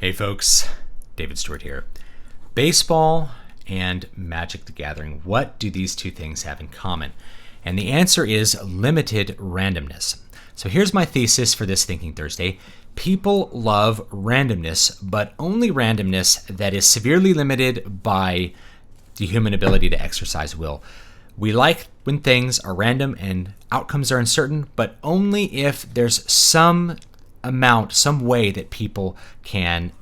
Hey folks, David Stewart here. Baseball and Magic the Gathering, what do these two things have in common? And the answer is limited randomness. So here's my thesis for this Thinking Thursday. People love randomness, but only randomness that is severely limited by the human ability to exercise will. We like when things are random and outcomes are uncertain, but only if there's some amount, some way that people can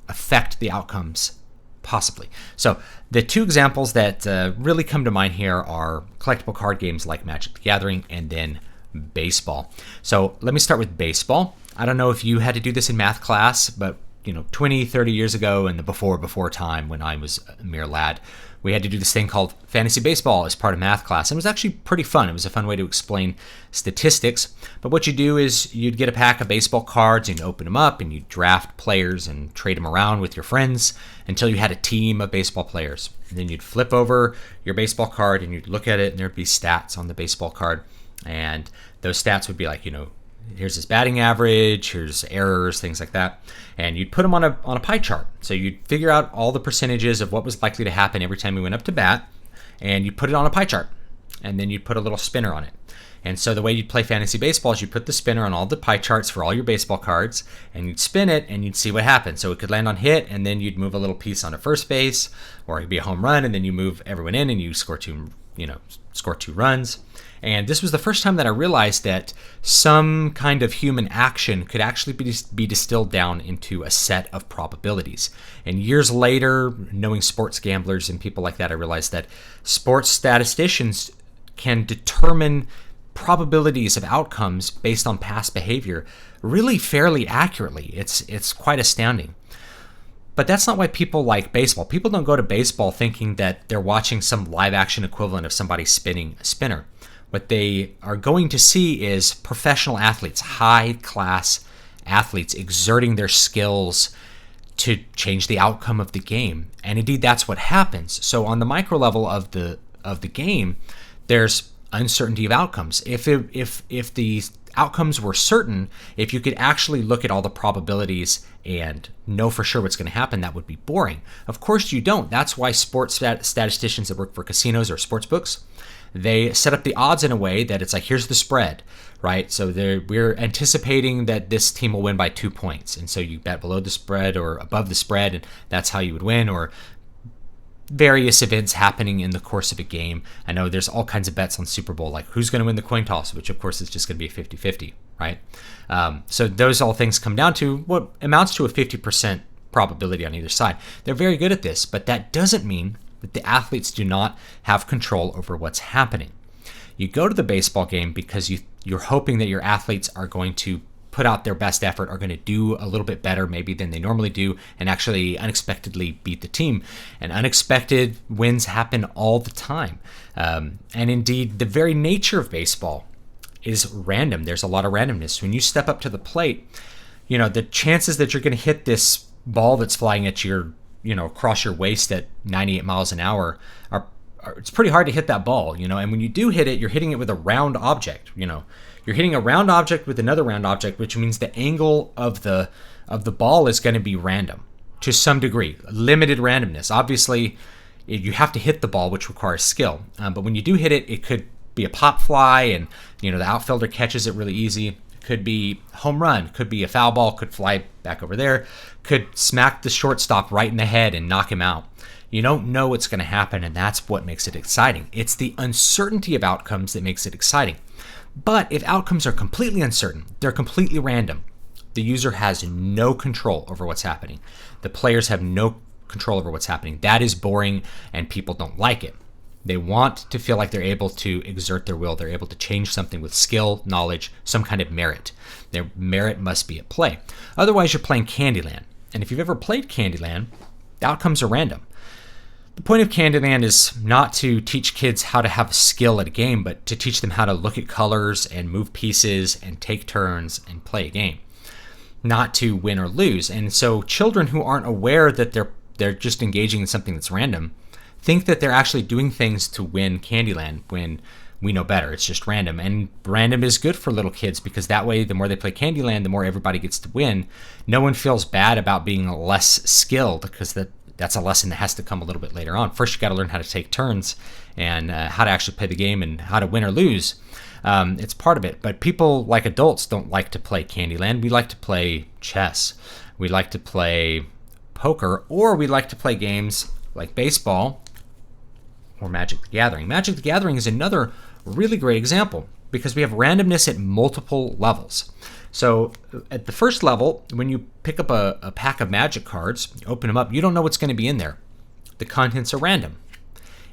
affect the outcomes possibly. So the two examples that really come to mind here are collectible card games like Magic the Gathering and then baseball. So let me start with baseball. I don't know if you had to do this in math class, but 20, 30 years ago in the before time when I was a mere lad, we had to do this thing called fantasy baseball as part of math class. And it was actually pretty fun. It was a fun way to explain statistics. But what you do is you'd get a pack of baseball cards and open them up and you draft players and trade them around with your friends until you had a team of baseball players. And then you'd flip over your baseball card and you'd look at it and there'd be stats on the baseball card. And those stats would be like, here's his batting average, here's errors, things like that. And you'd put them on a pie chart. So you'd figure out all the percentages of what was likely to happen every time he went up to bat, and you'd put it on a pie chart. And then you'd put a little spinner on it. And so the way you'd play fantasy baseball is you put the spinner on all the pie charts for all your baseball cards, and you'd spin it, and you'd see what happened. So it could land on hit, and then you'd move a little piece onto first base, or it could be a home run, and then you move everyone in, and you score two runs. And this was the first time that I realized that some kind of human action could actually be distilled down into a set of probabilities. And years later, knowing sports gamblers and people like that, I realized that sports statisticians can determine probabilities of outcomes based on past behavior really fairly accurately. It's quite astounding. But that's not why people like baseball. People don't go to baseball thinking that they're watching some live action equivalent of somebody spinning a spinner. What they are going to see is professional athletes, high-class athletes exerting their skills to change the outcome of the game. And indeed, that's what happens. So on the micro level of the game, there's uncertainty of outcomes. If the outcomes were certain, if you could actually look at all the probabilities and know for sure what's going to happen, that would be boring. Of course you don't. That's why sports statisticians that work for casinos or sports books, they set up the odds in a way that it's like, here's the spread, right? So we're anticipating that this team will win by 2 points. And so you bet below the spread or above the spread, and that's how you would win, or various events happening in the course of a game. I know there's all kinds of bets on Super Bowl, like who's going to win the coin toss, which of course is just going to be a 50-50, right? So those all things come down to what amounts to a 50% probability on either side. They're very good at this, but that doesn't mean that the athletes do not have control over what's happening. You go to the baseball game because you're hoping that your athletes are going to put out their best effort, are going to do a little bit better maybe than they normally do, and actually unexpectedly beat the team. And unexpected wins happen all the time. And indeed, the very nature of baseball is random. There's a lot of randomness. When you step up to the plate, the chances that you're going to hit this ball that's flying at your across your waist at 98 miles an hour it's pretty hard to hit that ball, and when you do hit it, you're hitting it with a round object, you're hitting a round object with another round object, which means the angle of the ball is going to be random to some degree, limited randomness. Obviously, you have to hit the ball, which requires skill, but when you do hit it, it could be a pop fly, and the outfielder catches it really easy. Could be home run, could be a foul ball, could fly back over there, could smack the shortstop right in the head and knock him out. You don't know what's going to happen, and that's what makes it exciting. It's the uncertainty of outcomes that makes it exciting. But if outcomes are completely uncertain, they're completely random, the user has no control over what's happening. The players have no control over what's happening. That is boring, and people don't like it. They want to feel like they're able to exert their will. They're able to change something with skill, knowledge, some kind of merit. Their merit must be at play. Otherwise, you're playing Candyland. And if you've ever played Candyland, the outcomes are random. The point of Candyland is not to teach kids how to have skill at a game, but to teach them how to look at colors and move pieces and take turns and play a game, not to win or lose. And so children who aren't aware that they're just engaging in something that's random think that they're actually doing things to win Candyland, when we know better. It's just random. And random is good for little kids because that way, the more they play Candyland, the more everybody gets to win. No one feels bad about being less skilled because that's a lesson that has to come a little bit later on. First, you got to learn how to take turns and how to actually play the game and how to win or lose. It's part of it. But people like adults don't like to play Candyland. We like to play chess. We like to play poker, or we like to play games like baseball or Magic the Gathering. Magic the Gathering is another really great example because we have randomness at multiple levels. So at the first level, when you pick up a pack of Magic cards, you open them up, you don't know what's going to be in there. The contents are random.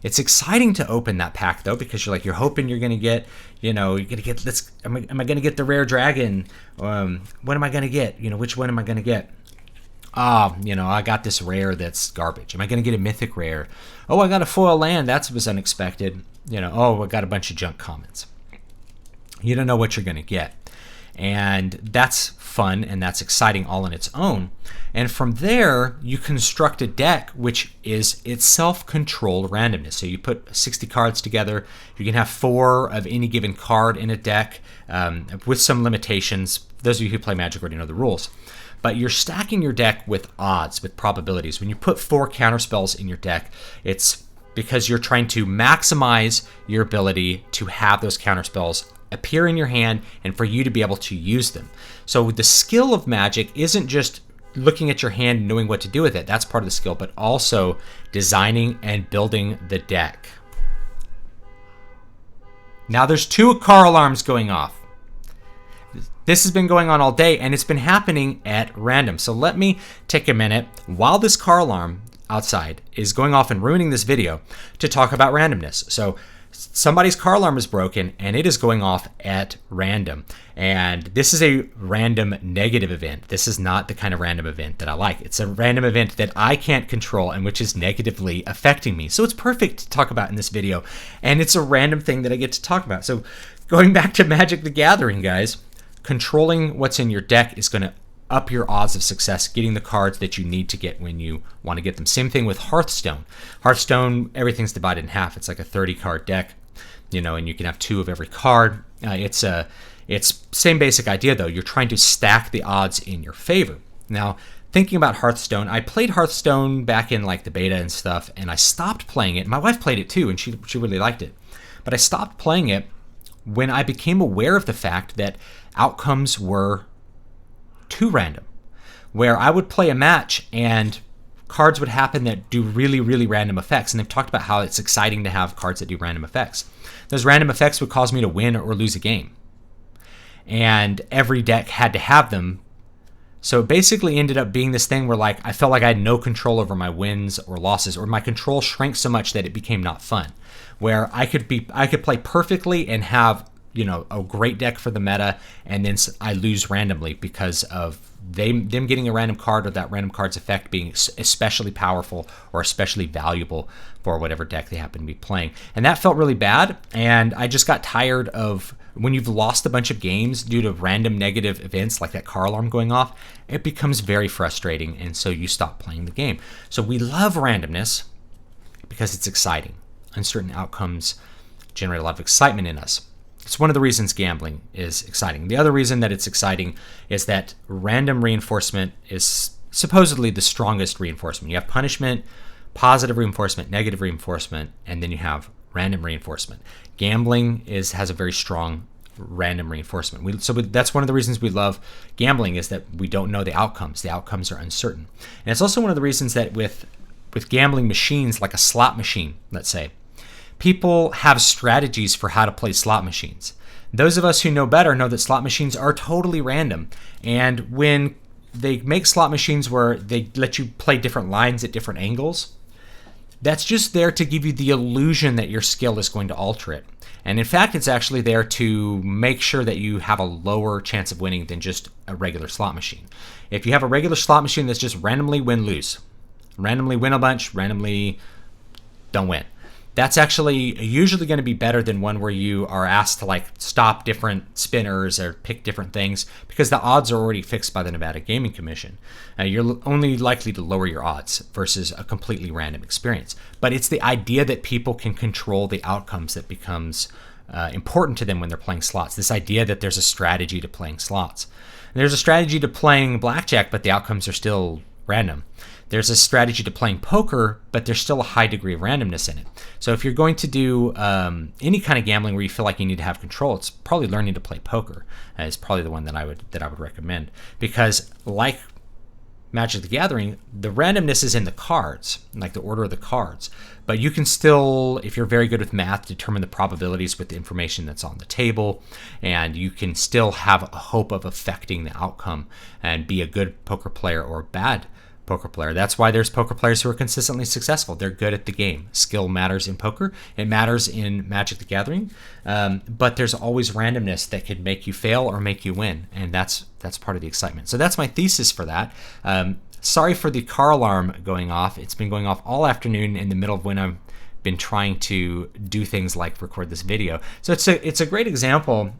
It's exciting to open that pack though, because you're hoping you're going to get, am I going to get the rare dragon? What am I going to get? Which one am I going to get? I got this rare that's garbage. Am I going to get a mythic rare? Oh, I got a foil land. That was unexpected. I got a bunch of junk commons. You don't know what you're going to get. And that's fun and that's exciting all on its own. And from there, you construct a deck which is itself controlled randomness. So you put 60 cards together. You can have 4 of any given card in a deck with some limitations. Those of you who play Magic already know the rules. But you're stacking your deck with odds, with probabilities. When you put 4 counterspells in your deck, it's because you're trying to maximize your ability to have those counterspells appear in your hand and for you to be able to use them. So the skill of Magic isn't just looking at your hand and knowing what to do with it. That's part of the skill, but also designing and building the deck. Now there's 2 car alarms going off. This has been going on all day, and it's been happening at random. So let me take a minute while this car alarm outside is going off and ruining this video to talk about randomness. So somebody's car alarm is broken, and it is going off at random. And this is a random negative event. This is not the kind of random event that I like. It's a random event that I can't control and which is negatively affecting me. So it's perfect to talk about in this video, and it's a random thing that I get to talk about. So going back to Magic the Gathering, guys, controlling what's in your deck is going to up your odds of success getting the cards that you need to get when you want to get them. Same thing with Hearthstone. Hearthstone, everything's divided in half. It's like a 30-card deck, and you can have 2 of every card. It's same basic idea, though. You're trying to stack the odds in your favor. Now, thinking about Hearthstone, I played Hearthstone back in like the beta and stuff, and I stopped playing it. My wife played it too, and she really liked it. But I stopped playing it when I became aware of the fact that outcomes were too random, where I would play a match and cards would happen that do really, really random effects. And they've talked about how it's exciting to have cards that do random effects. Those random effects would cause me to win or lose a game. And every deck had to have them. So it basically ended up being this thing where I felt like I had no control over my wins or losses, or my control shrank so much that it became not fun. Where I could play perfectly and have a great deck for the meta, and then I lose randomly because of them getting a random card or that random card's effect being especially powerful or especially valuable for whatever deck they happen to be playing. And that felt really bad, and I just got tired of when you've lost a bunch of games due to random negative events like that car alarm going off, it becomes very frustrating, and so you stop playing the game. So we love randomness because it's exciting. Uncertain outcomes generate a lot of excitement in us. It's one of the reasons gambling is exciting. The other reason that it's exciting is that random reinforcement is supposedly the strongest reinforcement. You have punishment, positive reinforcement, negative reinforcement, and then you have random reinforcement. Gambling has a very strong random reinforcement. So that's one of the reasons we love gambling, is that we don't know the outcomes. The outcomes are uncertain. And it's also one of the reasons that with gambling machines, like a slot machine, let's say, people have strategies for how to play slot machines. Those of us who know better know that slot machines are totally random. And when they make slot machines where they let you play different lines at different angles, that's just there to give you the illusion that your skill is going to alter it. And in fact, it's actually there to make sure that you have a lower chance of winning than just a regular slot machine. If you have a regular slot machine that's just randomly win-lose, randomly win a bunch, randomly don't win, that's actually usually going to be better than one where you are asked to stop different spinners or pick different things, because the odds are already fixed by the Nevada Gaming Commission. You're only likely to lower your odds versus a completely random experience. But it's the idea that people can control the outcomes that becomes important to them when they're playing slots. This idea that there's a strategy to playing slots. There's a strategy to playing blackjack, but the outcomes are still random. There's a strategy to playing poker, but there's still a high degree of randomness in it. So if you're going to do any kind of gambling where you feel like you need to have control, it's probably learning to play poker. Is probably the one that I would recommend, because like Magic the Gathering, the randomness is in the cards, like the order of the cards. But you can still, if you're very good with math, determine the probabilities with the information that's on the table, and you can still have a hope of affecting the outcome and be a good poker player or a bad poker player. That's why there's poker players who are consistently successful. They're good at the game. Skill matters in poker. It matters in Magic the Gathering. But there's always randomness that could make you fail or make you win, and that's part of the excitement. So that's my thesis for that. Sorry for the car alarm going off. It's been going off all afternoon in the middle of when I've been trying to do things like record this video. So it's a great example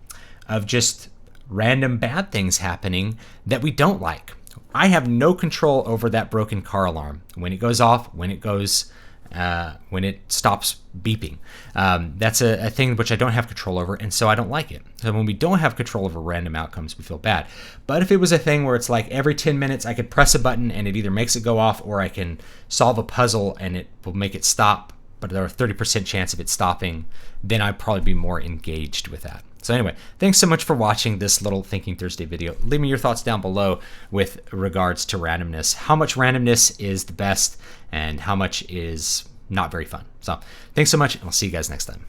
of just random bad things happening that we don't like. I have no control over that broken car alarm. When it goes off, when it stops beeping. That's a thing which I don't have control over, and so I don't like it. So when we don't have control over random outcomes, we feel bad. But if it was a thing where it's like every 10 minutes I could press a button and it either makes it go off, or I can solve a puzzle and it will make it stop, but there's a 30% chance of it stopping, then I'd probably be more engaged with that. So anyway, thanks so much for watching this little Thinking Thursday video. Leave me your thoughts down below with regards to randomness. How much randomness is the best and how much is not very fun? So thanks so much, and I'll see you guys next time.